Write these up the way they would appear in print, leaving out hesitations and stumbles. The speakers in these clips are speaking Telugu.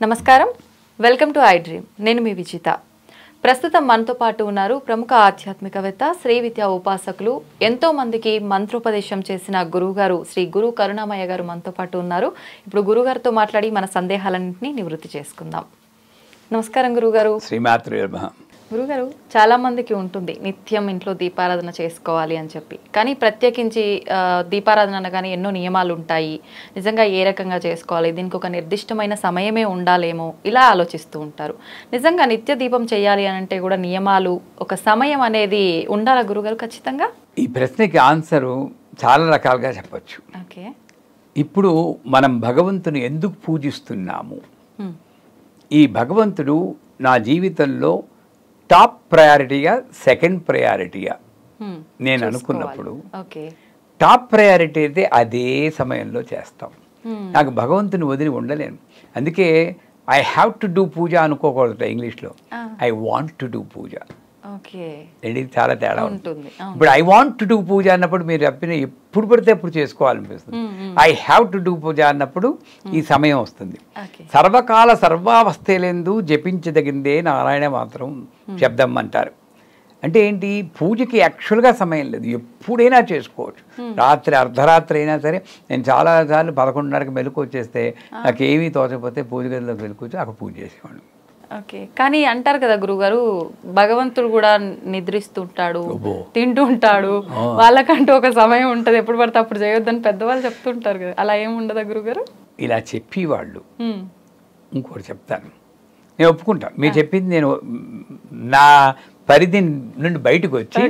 నమస్కారం, వెల్కమ్ టు ఐ డ్రీమ్. నేను మీ విజిత. ప్రస్తుతం మనతో పాటు ఉన్నారు ప్రముఖ ఆధ్యాత్మికవేత్త, శ్రీ విద్యా ఉపాసకులు, ఎంతో మందికి మంత్రోపదేశం చేసిన గురువుగారు శ్రీ గురు కరుణామయ్య గారు మనతో పాటు ఉన్నారు. ఇప్పుడు గురుగారితో మాట్లాడి మన సందేహాలన్నింటినీ నివృత్తి చేసుకుందాం. నమస్కారం గురుగారు. శ్రీమాత్రే నమః. గురుగారు, చాలా మందికి ఉంటుంది నిత్యం ఇంట్లో దీపారాధన చేసుకోవాలి అని చెప్పి, కానీ ప్రత్యేకించి దీపారాధన అనగానే ఎన్నో నియమాలు ఉంటాయి. నిజంగా ఏ రకంగా చేసుకోవాలి, దీనికి ఒక నిర్దిష్టమైన సమయమే ఉండాలేమో ఇలా ఆలోచిస్తూ ఉంటారు. నిజంగా నిత్య దీపం చేయాలి అని అంటే కూడా నియమాలు, ఒక సమయం అనేది ఉండాలా గురుగారు ఖచ్చితంగా? ఈ ప్రశ్నకి ఆన్సరు చాలా రకాలుగా చెప్పచ్చు. ఓకే. ఇప్పుడు మనం భగవంతుని ఎందుకు పూజిస్తున్నాము? ఈ భగవంతుడు నా జీవితంలో టాప్ ప్రయారిటీగా, సెకండ్ ప్రయారిటీగా నేను అనుకున్నప్పుడు, టాప్ ప్రయారిటీ అయితే అదే సమయంలో చేస్తాం. నాకు భగవంతుని వదిలి ఉండలేను. అందుకే ఐ హ్యావ్ టు డూ పూజ అనుకోకూడదు ఇంగ్లీష్లో. ఐ వాంట్ టు డూ పూజ. రెండింటికి చాలా తేడా ఉంటుంది. ఇప్పుడు ఐ వాంట్ టు డూ పూజ అన్నప్పుడు మీరు చెప్పిన ఎప్పుడు పడితే ఎప్పుడు చేసుకోవాలనిపిస్తుంది. ఐ హ్యావ్ టు డూ పూజ అన్నప్పుడు ఈ సమయం వస్తుంది. సర్వకాల సర్వావస్థలందు జపించదగిందే నారాయణ మాత్రం శబ్దం అంటారు. అంటే ఏంటి? పూజకి యాక్చువల్గా సమయం లేదు, ఎప్పుడైనా చేసుకోవచ్చు. రాత్రి అర్ధరాత్రి అయినా సరే. నేను చాలాసార్లు 11:30కి మెలకు వచ్చేస్తే నాకేమీ తోచకపోతే పూజ గదిలోకి వెళ్ళుకొచ్చి అక్కడ పూజ చేసేవాడు. ఓకే. కానీ అంటారు కదా గురుగారు, భగవంతుడు కూడా నిద్రిస్తుంటాడు, తింటూ ఉంటాడు, వాళ్ళకంటూ ఒక సమయం ఉంటుంది, ఎప్పుడు పడితే అప్పుడు చేయొద్దని పెద్దవాళ్ళు చెప్తుంటారు కదా, అలా ఏమి ఉండదా గురుగారు? ఇలా చెప్పేవాళ్ళు. ఇంకోటి చెప్తాను, నేను ఒప్పుకుంటాను మీరు చెప్పింది. నేను నా పరిధి నుండి బయటకు వచ్చి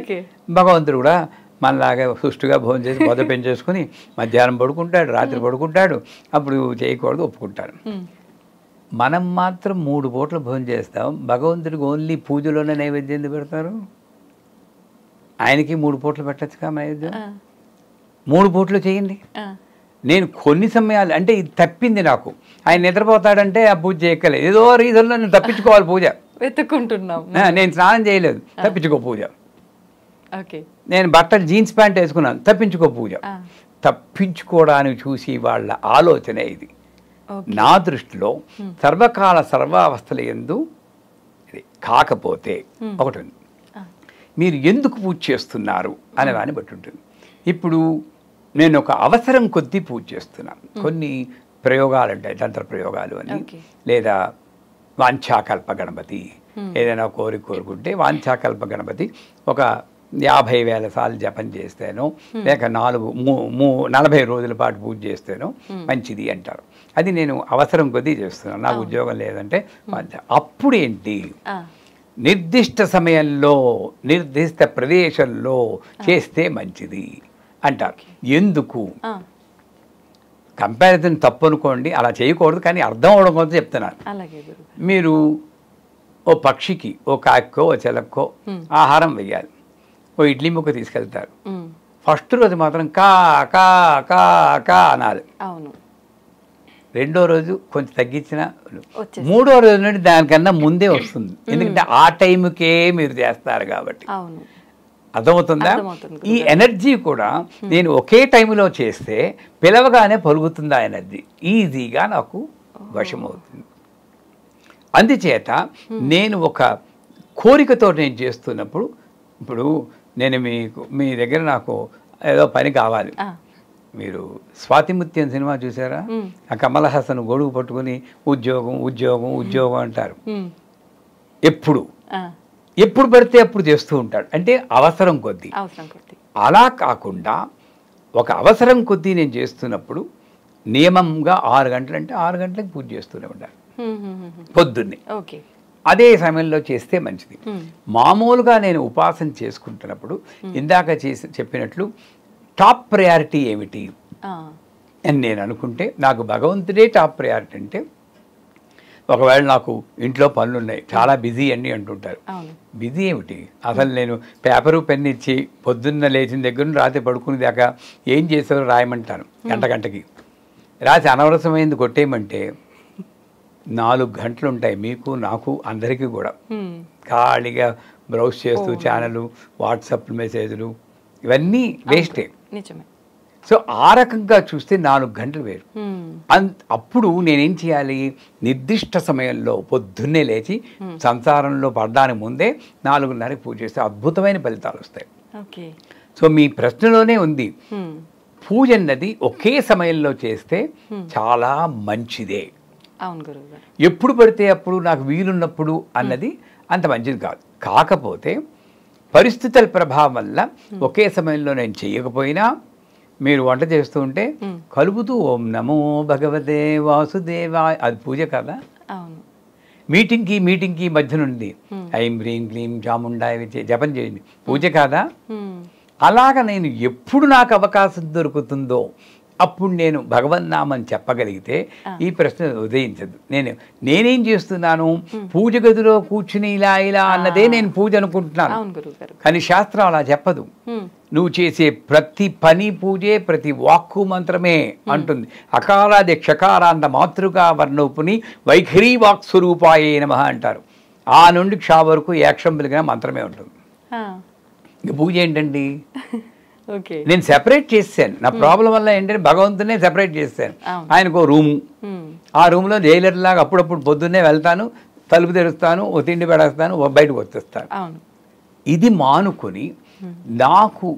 భగవంతుడు కూడా మనలాగా సుష్టుగా భోజనం చేసి బొద పెంచేసుకుని మధ్యాహ్నం పడుకుంటాడు, రాత్రి పడుకుంటాడు, అప్పుడు చేయకూడదు, ఒప్పుకుంటాను. మనం మాత్రం 3 పూటలు భోజనం చేస్తాం. భగవంతుడికి ఓన్లీ పూజలోనే నైవేద్యం ఎందుకు పెడతారు? ఆయనకి 3 పూటలు పెట్టచ్చుగా నైవేద్యం. 3 పూటలు చేయండి. నేను కొన్ని సమయాలు అంటే ఇది తప్పింది నాకు. ఆయన నిద్రపోతాడంటే ఆ పూజ చేయక్కలేదు, ఏదో రీజన్లో నేను తప్పించుకోవాలి పూజ. వెతుక్కుంటున్నాం. నేను స్నానం చేయలేదు, తప్పించుకో పూజ. నేను బట్టలు జీన్స్ ప్యాంట్ వేసుకున్నాను, తప్పించుకో పూజ. తప్పించుకోవడానికి చూసి వాళ్ళ ఆలోచన ఇది. నా దృష్టిలో సర్వకాల సర్వావస్థల యందు ఇది కాకపోతే ఒకటి ఉంది, మీరు ఎందుకు పూజ చేస్తున్నారు అనే దాన్ని బట్టి ఉంటుంది. ఇప్పుడు నేను ఒక అవసరం కొద్దీ పూజ చేస్తున్నాను. కొన్ని ప్రయోగాలు ఉంటాయి, తంత్ర ప్రయోగాలు అని, లేదా వాంఛాకల్ప గణపతి. ఏదైనా కోరుకుంటే వాంఛాకల్ప గణపతి ఒక 50,000 సార్లు జపం చేస్తేనో, లేక 40 రోజుల పాటు పూజ చేస్తేనో మంచిది అంటారు. అది నేను అవసరం కొద్దీ చేస్తున్నాను, నాకు ఉద్యోగం లేదంటే. అప్పుడు ఏంటి, నిర్దిష్ట సమయంలో నిర్దిష్ట ప్రదేశంలో చేస్తే మంచిది అంటారు. ఎందుకు? కంపారిజన్ తప్పు అనుకోండి, అలా చేయకూడదు, కానీ అర్థం అవడం కోసం చెప్తున్నాను. మీరు ఓ పక్షికి, ఓ కాక్కో ఓ చిలక్కో ఆహారం వేయాలి. ఓ ఇడ్లీ ముక్క తీసుకెళ్తారు. ఫస్ట్ రోజు మాత్రం కా కా కా కా అనాలి. రెండో రోజు కొంచెం తగ్గించిన, మూడో రోజు నుండి దానికన్నా ముందే వస్తుంది. ఎందుకంటే ఆ టైంకే మీరు చేస్తారు కాబట్టి. అర్థమవుతుందా? ఈ ఎనర్జీ కూడా నేను ఒకే టైంలో చేస్తే పిలవగానే పలుకుతుంది. ఆ ఎనర్జీ ఈజీగా నాకు వశమవుతుంది. అందుచేత నేను ఒక కోరికతో నేను చేస్తున్నప్పుడు, ఇప్పుడు నేను మీ దగ్గర నాకు ఏదో పని కావాలి. మీరు స్వాతిముత్యం సినిమా చూసారా? ఆ కమల్ హాసన్ గొడుగు పట్టుకుని ఉద్యోగం ఉద్యోగం ఉద్యోగం అంటారు. ఎప్పుడు పడితే అప్పుడు చేస్తూ ఉంటాడు. అంటే అవసరం కొద్దీ. అలా కాకుండా ఒక అవసరం కొద్దీ నేను చేస్తున్నప్పుడు నియమంగా 6 గంటలు అంటే 6 గంటలకు పూజ చేస్తూనే ఉండాలి పొద్దున్నే. అదే సమయంలో చేస్తే మంచిది. మామూలుగా నేను ఉపాసన చేసుకుంటున్నప్పుడు ఇందాక చెప్పినట్లు టాప్ ప్రయారిటీ ఏమిటి అని నేను అనుకుంటే, నాకు భగవంతుడే టాప్ ప్రయారిటీ. అంటే ఒకవేళ నాకు ఇంట్లో పనులు ఉన్నాయి, చాలా బిజీ అన్నీ అంటుంటారు. బిజీ ఏమిటి? అసలు నేను పేపరు పెన్ ఇచ్చి పొద్దున్న లేచిన దగ్గర నుండి రాత్రి పడుకునే దాకా ఏం చేసారో రాయమంటాను. గంటకి రాసి అనవసరమైంది కొట్టేయమంటే 4 గంటలు ఉంటాయి మీకు, నాకు, అందరికీ కూడా. ఖాళీగా బ్రౌజ్ చేస్తూ ఛానల్, వాట్సాప్ మెసేజ్లు ఇవన్నీ వేస్టే. సో ఆ రకంగా చూస్తే 4 గంటలు వేరు. అప్పుడు నేనేం చేయాలి, నిర్దిష్ట సమయంలో పొద్దున్నే లేచి సంసారంలో పడడానికి ముందే 4:30కి పూజ చేస్తే అద్భుతమైన ఫలితాలు వస్తాయి. సో మీ ప్రశ్నలోనే ఉంది, పూజ అన్నది ఒకే సమయంలో చేస్తే చాలా మంచిదే. ఎప్పుడు పడితే అప్పుడు నాకు వీలున్నప్పుడు అన్నది అంత మంచిది కాదు. కాకపోతే పరిస్థితుల ప్రభావం వల్ల ఒకే సమయంలో నేను చేయకపోయినా మీరు వంట చేస్తూ ఉంటే కలుపుతూ ఓం నమో భగవతే వాసుదేవాయ, అది పూజ కదా. మీటింగ్కి మధ్య నుండి ఐం హ్రీం క్లీం చాముండాయ జపం చేయండి, పూజ కాదా. అలాగ నేను ఎప్పుడు నాకు అవకాశం దొరుకుతుందో అప్పుడు నేను భగవన్నామం చెప్పగలిగితే ఈ ప్రశ్న ఉదయించదు. నేనేం చేస్తున్నాను, పూజ గదిలో కూర్చుని ఇలా అన్నదే నేను పూజ అనుకుంటున్నాను. కానీ శాస్త్రం అలా చెప్పదు. నువ్వు చేసే ప్రతి పని పూజే, ప్రతి వాక్కు మంత్రమే అంటుంది. అకారాది క్షకారాంత మాతృకా వర్ణోపుని వైఖరీ వాక్ స్వరూపాయే నమః అంటారు. ఆ నుండి క్షా వరకు ఏక్షం వెలిగిన మంత్రమే ఉంటుంది. ఇంక పూజ ఏంటండి, నేను సెపరేట్ చేశాను. నా ప్రాబ్లం వల్ల ఏంటంటే భగవంతునే సెపరేట్ చేశాను. ఆయనకు రూము, ఆ రూమ్లో జైలర్ లాగా అప్పుడప్పుడు పొద్దున్నే వెళ్తాను, తలుపు తెరుస్తాను, ఓ తిండి పెడేస్తాను, బయటకు వచ్చేస్తాను. ఇది మానుకొని నాకు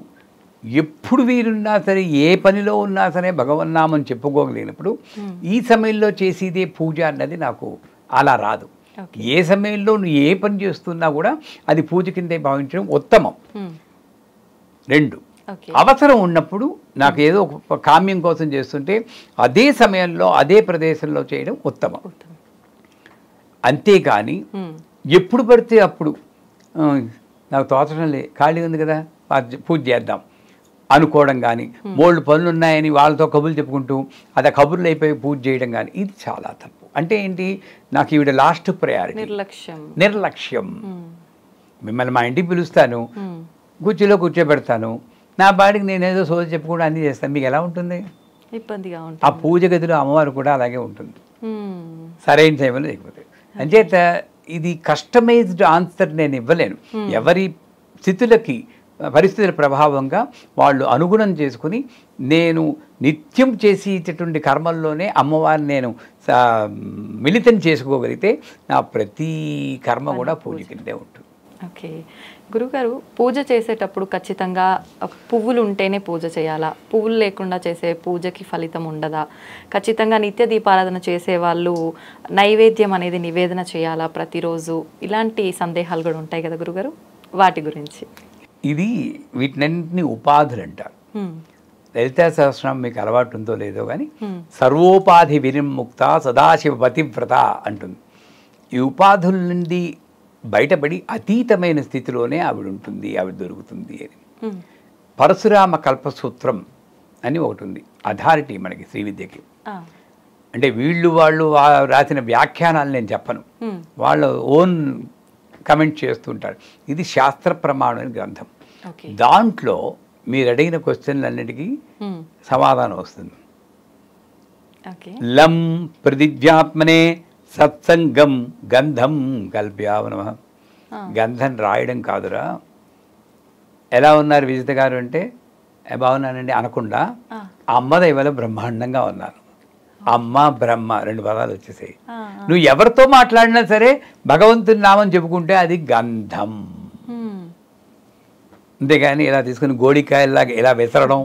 ఎప్పుడు వీరున్నా సరే, ఏ పనిలో ఉన్నా సరే భగవన్నామం చెప్పుకోగలిగినప్పుడు ఈ సమయంలో చేసేదే పూజ అన్నది నాకు అలా రాదు. ఏ సమయంలో నువ్వు ఏ పని చేస్తున్నా కూడా అది పూజ కిందే భావించడం ఉత్తమం. 2, అవసరం ఉన్నప్పుడు నాకు ఏదో ఒక కామ్యం కోసం చేస్తుంటే అదే సమయంలో అదే ప్రదేశంలో చేయడం ఉత్తమం. అంతేకాని ఎప్పుడు పడితే అప్పుడు నాకు తోచడం లే, ఖాళీ ఉంది కదా పూజ చేద్దాం అనుకోవడం కానీ, బోల్డ్ పనులు ఉన్నాయని వాళ్ళతో కబుర్లు చెప్పుకుంటూ అది కబుర్లు అయిపోయి పూజ చేయడం కానీ, ఇది చాలా తప్పు. అంటే ఏంటి, నాకు ఈవిడ లాస్ట్ ప్రయారిటీ, నిర్లక్ష్యం. మిమ్మల్ని మా ఇంటికి పిలుస్తాను, కుర్చీలో కూర్చోబెడతాను, నా బాడికి నేనేదో సోది చెప్పుకుంటూ అన్నీ చేస్తాను, మీకు ఎలా ఉంటుంది, ఇబ్బందిగా ఉంటుంది. ఆ పూజ గదిలో అమ్మవారు కూడా అలాగే ఉంటుంది, సరైన టైంలో లేకపోతే. అంచేత ఇది కస్టమైజ్డ్ ఆన్సర్ నేను ఇవ్వలేను. ఎవరి స్థితులకి పరిస్థితుల ప్రభావంగా వాళ్ళు అనుగుణం చేసుకుని నేను నిత్యం చేసేటటువంటి కర్మల్లోనే అమ్మవారిని నేను మిళితం చేసుకోగలిగితే నా ప్రతి కర్మ కూడా పూజ కిందే ఉంటుంది. ఓకే గురుగారు, పూజ చేసేటప్పుడు ఖచ్చితంగా పువ్వులు ఉంటేనే పూజ చేయాలా, పువ్వులు లేకుండా చేసే పూజకి ఫలితం ఉండదా, ఖచ్చితంగా నిత్య దీపారాధన చేసే వాళ్ళు నైవేద్యం అనేది నివేదన చేయాలా ప్రతిరోజు, ఇలాంటి సందేహాలు కూడా ఉంటాయి కదా గురుగారు, వాటి గురించి. ఇది వీటినన్నింటినీ ఉపాధులు అంటారు. లలితా సహస్రనామం మీకు అలవాటు ఉందో లేదో కానీ సర్వోపాధి వినిర్ముక్త సదాశివ పతివ్రత అంటుంది. ఈ ఉపాధుల నుండి బయటపడి అతీతమైన స్థితిలోనే ఆవిడ ఉంటుంది, ఆవిడ దొరుకుతుంది అని. పరశురామ కల్పసూత్రం అని ఒకటి ఉంది, అథారిటీ మనకి శ్రీ విద్యకి. అంటే వాళ్ళు రాసిన వ్యాఖ్యానాలు నేను చెప్పను, వాళ్ళ ఓన్ కమెంట్ చేస్తుంటారు. ఇది శాస్త్ర ప్రమాణమైన గ్రంథం. దాంట్లో మీరు అడిగిన క్వశ్చన్లన్నిటికీ సమాధానం వస్తుంది. లం ప్రతిజ్ఞాత్మనే సత్సంగం గంధం కల్ప్యావనమ. గంధం రాయడం కాదురా. ఎలా ఉన్నారు విజిత గారు అంటే బాగున్నానండి అనకుండా అమ్మ దైవలో బ్రహ్మాండంగా ఉన్నాను. అమ్మ బ్రహ్మ 2 పదాలు వచ్చేసాయి. నువ్వు ఎవరితో మాట్లాడినా సరే భగవంతుని నామం చెప్పుకుంటే అది గంధం. అంతేగాని ఇలా తీసుకుని గోడికాయలాగా ఇలా విసరడం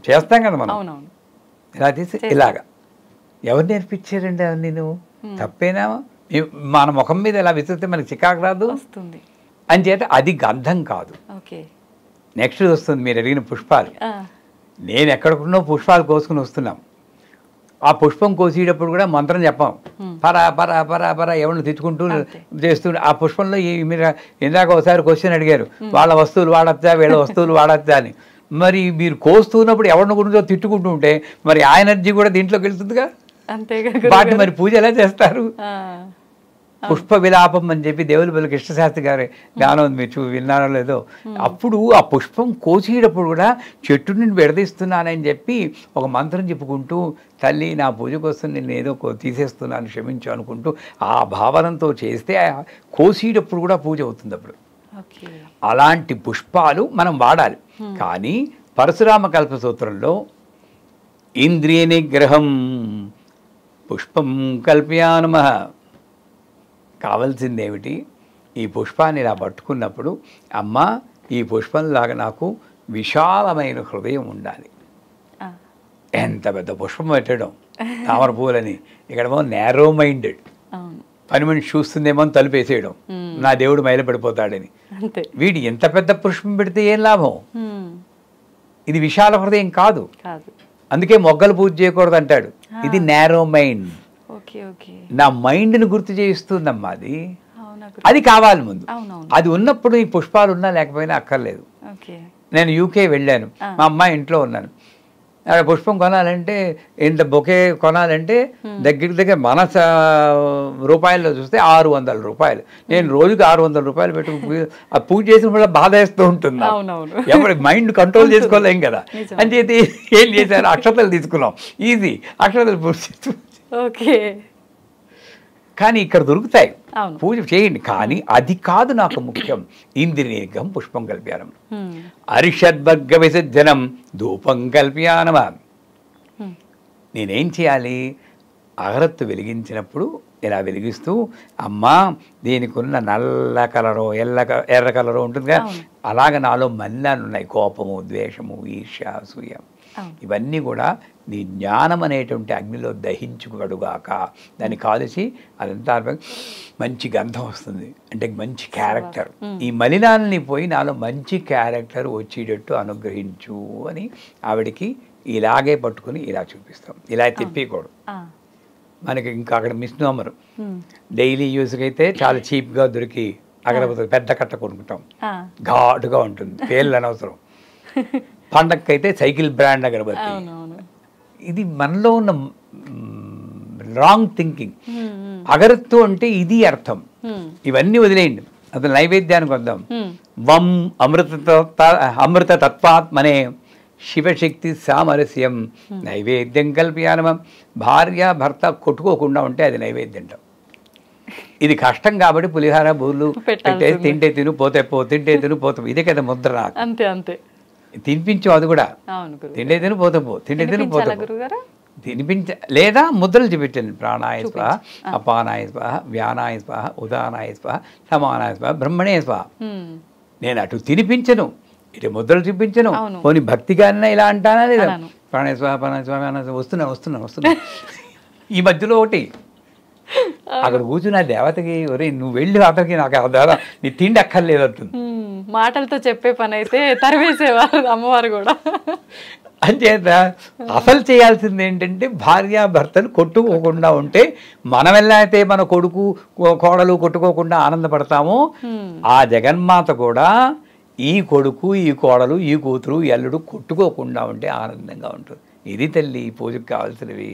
చేస్తాం కదా మనం. ఇలా తీసి ఇలాగా ఎవరు నేర్పించారండి అవన్నీ? నువ్వు తప్పేనా? మన ముఖం మీద ఇలా విసిరితే మనకి చికాకు రాదు అని చేత అది గంధం కాదు. నెక్స్ట్ వస్తుంది మీరు అడిగిన పుష్పాలు. నేను ఎక్కడికున్నో పుష్పాలు కోసుకుని వస్తున్నాం. ఆ పుష్పం కోసేటప్పుడు కూడా మంత్రం చెప్పాం. పరా పరా పరా పరా ఎవరిని తెచ్చుకుంటూ చేస్తూ ఆ పుష్పంలో మీరు ఇందాక ఒకసారి క్వశ్చన్ అడిగారు, వాళ్ళ వస్తువులు వాడచ్చా వీళ్ళ వస్తువులు వాడచ్చా అని. మరి మీరు కోస్తున్నప్పుడు ఎవరిని గురించో తిట్టుకుంటూ ఉంటే మరి ఆ ఎనర్జీ కూడా దీంట్లోకి వెళ్తుందిగా. వాటిని మరి పూజ ఎలా చేస్తారు? పుష్ప విలాపం అని చెప్పి దేవులపల్లి కృష్ణశాస్త్రి గారి గానం మీరు విన్నారో లేదో. అప్పుడు ఆ పుష్పం కోసేటప్పుడు కూడా చెట్టు నుండి విడదీస్తున్నానని చెప్పి ఒక మంత్రం చెప్పుకుంటూ తల్లి నా పూజ కోసం నేను ఏదో తీసేస్తున్నాను క్షమించు అనుకుంటూ ఆ భావనతో చేస్తే కోసేటప్పుడు కూడా పూజ అవుతుంది. అప్పుడు అలాంటి పుష్పాలు మనం వాడాలి. కానీ పరశురామ కల్ప సూత్రంలో ఇంద్రియ నిగ్రహం పుష్పం కల్పయానమః. కావాల్సిందేమిటి? ఈ పుష్పాన్ని ఇలా పట్టుకున్నప్పుడు అమ్మా ఈ పుష్పంలాగా నాకు విశాలమైన హృదయం ఉండాలి. ఎంత పెద్ద పుష్పం పెట్టడం తామర పూలని, ఇక్కడేమో నేరో మైండెడ్, పని మనిషి చూస్తుందేమో అని తలుపేసేయడం, నా దేవుడు మైలపడిపోతాడని. వీడు ఎంత పెద్ద పుష్పం పెడితే ఏం లాభం? ఇది విశాల హృదయం కాదు. అందుకే మొగ్గలు పూజ చేయకూడదు అంటాడు. ఇది నేరో మైండ్. నా మైండ్ని గుర్తు చేయిస్తుందమ్మా అది. అది కావాలి ముందు. అది ఉన్నప్పుడు ఈ పుష్పాలు ఉన్నా లేకపోయినా అక్కర్లేదు. నేను యూకే వెళ్ళాను, మా అమ్మాయి ఇంట్లో ఉన్నాను. పుష్పం కొనాలంటే ఇంత బొకే కొనాలంటే దగ్గర మన రూపాయల్లో చూస్తే 600 రూపాయలు. నేను రోజుకి 600 రూపాయలు పెట్టి ఆ పూజ చేసినప్పుడు బాధ వేస్తూ ఉంటుంది. ఎవరి మైండ్ కంట్రోల్ చేసుకోలేం కదా అని చెప్పి ఏం చేశారు, అక్షతలు తీసుకున్నాం. ఈజీ, అక్షతలు పూజ చేస్తూ. కానీ ఇక్కడ దొరుకుతాయి, పూజ చేయండి. కానీ అది కాదు నాకు ముఖ్యం. ఇంద్రియనిగ్రహం పుష్పం కల్ప్యానం, అరిషద్వర్గ విసర్జనం ధూపం కల్ప్యానమా. నేనేం చేయాలి? అగరత్తు వెలిగించినప్పుడు ఇలా వెలిగిస్తూ అమ్మా దీనికి ఉన్న నల్ల కలరో ఎర్ర కలరో ఉంటుంది కదా, అలాగ నాలో మలినాలు ఉన్నాయి, కోపము, ద్వేషము, ఈర్ష్య, అసూయ, ఇవన్నీ కూడా నీ జ్ఞానం అనేటువంటి అగ్నిలో దహించుకడుగాక. దాన్ని కాల్చి అదంతా మంచి గంధం వస్తుంది, అంటే మంచి క్యారెక్టర్. ఈ మలినాలని పోయి నాలో మంచి క్యారెక్టర్ వచ్చేటట్టు అనుగ్రహించు అని ఆవిడికి ఇలాగే పట్టుకుని ఇలా చూపిస్తాం. ఇలా తిప్పకూడదు. మనకి ఇంకా అక్కడ మిస్నోమర్ డైలీ యూస్కి అయితే చాలా చీప్గా దొరికి అగరబత్తులు పెద్ద కట్ట కొనుక్కుంటాం, ఘాటుగా ఉంటుంది, పేర్లు అనవసరం. పండగకైతే సైకిల్ బ్రాండ్ అగరబత్తి. ఇది మనలో ఉన్న రాంగ్ థింకింగ్. అగరత్తు అంటే ఇది అర్థం. ఇవన్నీ వదిలేయండి, అసలు నైవేద్యానికి వద్దాం. వం అమృత తత్వాత్మనే శివశక్తి సామరస్యం నైవేద్యం కల్ప్యానమం. భార్య భర్త కొట్టుకోకుండా ఉంటే అది నైవేద్యం. ఇది కష్టం కాబట్టి పులిహార బూర్లు పెట్టేసి తింటే తిను పోతే పో, తింటే తిను పోతే, ఇదే కదా ముద్ర. నాకు అంతే అంతే తినిపించు, అది కూడా తిండే తిను పోతే పో, తిండే తిను పోతే తినిపించ, లేదా ముద్రలు చూపించండి. ప్రాణాయ స్వాహ, అపానాయ స్వాహ, వ్యానాయ స్వాహ, ఉదానాయ స్వాహ, సమానాయ స్వాహ, బ్రహ్మణే స్వాహ. నేను అటు తినిపించను, ఇటు ముద్రలు చూపించను. పోనీ భక్తిగానే ఇలా అంటానా లేదా? ప్రాణాయ స్వాహ, ప్రాణాయ స్వాహ వస్తున్నా. ఈ మధ్యలో ఒకటి అక్కడ కూర్చున్న దేవతకి, ఒరే నువ్వు వెళ్ళి అతనికి నాకు ఆ నీ తిండి అక్కర్లేదు అంటుంది. మాటలతో చెప్పే పని అయితే తరివేసేవారు అమ్మవారు కూడా. అంచేత అసలు చేయాల్సింది ఏంటంటే భార్యాభర్తలు కొట్టుకోకుండా ఉంటే, మనం ఎలా అయితే మన కొడుకు కోడలు కొట్టుకోకుండా ఆనందపడతామో, ఆ జగన్మాత కూడా ఈ కొడుకు, ఈ కోడలు, ఈ కూతురు, ఈ అల్లుడు కొట్టుకోకుండా ఉంటే ఆనందంగా ఉంటుంది. ఇది తల్లి పూజకు కావాల్సినవి.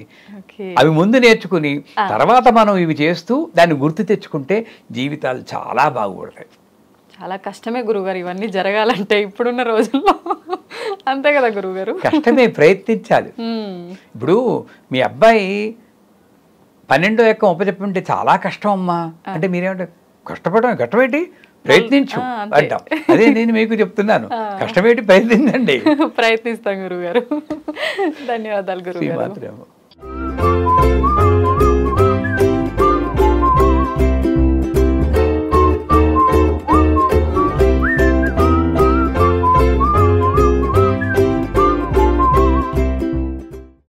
అవి ముందు నేర్చుకుని తర్వాత మనం ఇవి చేస్తూ దాన్ని గుర్తు తెచ్చుకుంటే జీవితాలు చాలా బాగుపడతాయి. చాలా కష్టమే గురుగారు ఇవన్నీ జరగాలంటే ఇప్పుడున్న రోజుల్లో. అంతే కదా గురుగారు? కష్టమే, ప్రయత్నించాలి. ఇప్పుడు మీ అబ్బాయి 12వ ఎక్కం ఉపచెప్పుంటే చాలా కష్టం అమ్మా అంటే మీరేమంటారు? కష్టపడడం ప్రయత్నించు అంటాం. అదే నేను మీకు చెప్తున్నాను, కష్టమేంటి, ప్రయత్నించండి. ప్రయత్నిస్తాం గురుగారు. ధన్యవాదాలు గురుగారు.